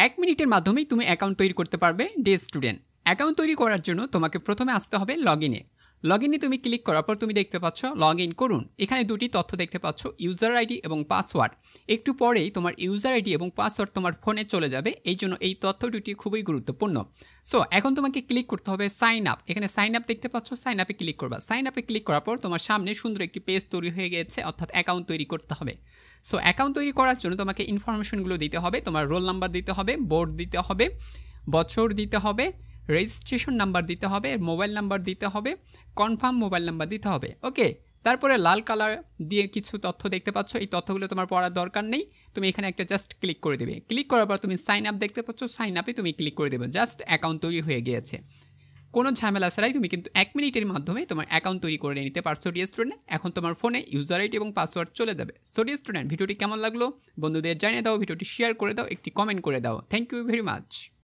1 মিনিটের মাধ্যমেই তুমি অ্যাকাউন্ট তৈরি করতে পারবে ডিয়ার স্টুডেন্ট। অ্যাকাউন্ট তৈরি করার জন্য তোমাকে প্রথমে আসতে হবে লগইনে। লগইনে তুমি ক্লিক করার পর তুমি দেখতে পাচ্ছ লগইন করুন। এখানে দুটি তথ্য দেখতে পাচ্ছ, ইউজার আইডি এবং পাসওয়ার্ড। একটু পরেই তোমার ইউজার আইডি এবং পাসওয়ার্ড তোমার ফোনে চলে যাবে, এই জন্য এই তথ্য দুটি খুবই গুরুত্বপূর্ণ। সো এখন তোমাকে ক্লিক করতে হবে সাইন আপ। এখানে সাইন আপ দেখতে পাচ্ছ, সাইন আপে ক্লিক করবা। সাইন আপে ক্লিক করার পর তোমার সামনে সুন্দর একটি পেজ তৈরি হয়ে গেছে, অর্থাৎ অ্যাকাউন্ট তৈরি করতে হবে। সো অ্যাকাউন্ট তৈরি করার জন্য তোমাকে ইনফরমেশনগুলো দিতে হবে। তোমার রোল নাম্বার দিতে হবে, বোর্ড দিতে হবে, বছর দিতে হবে, রেজিস্ট্রেশন নাম্বার দিতে হবে, মোবাইল নাম্বার দিতে হবে, কনফার্ম মোবাইল নাম্বার দিতে হবে। ওকে, তারপরে লাল কালার দিয়ে কিছু তথ্য দেখতে পাচ্ছ, এই তথ্যগুলো তোমার পড়ার দরকার নেই। তুমি এখানে একটা জাস্ট ক্লিক করে দেবে। ক্লিক করার পর তুমি সাইন আপ দেখতে পাচ্ছ, সাইন আপে তুমি ক্লিক করে দেবে। জাস্ট অ্যাকাউন্ট তৈরি হয়ে গিয়েছে। কোনো ঝামেলা ছাড়াই তুমি কিন্তু 1 মিনিটের মাধ্যমে তোমার অ্যাকাউন্ট তৈরি করে নিতে পারছো ডিয়ার স্টুডেন্ট। এখন তোমার ফোনে ইউজার আইডি এবং পাসওয়ার্ড চলে যাবে। সো ডিয়ার স্টুডেন্ট, ভিডিওটি কেমন লাগলো বন্ধুদের জানিয়ে দাও, ভিডিওটি শেয়ার করে দাও, একটি কমেন্ট করে দাও। Thank you very much.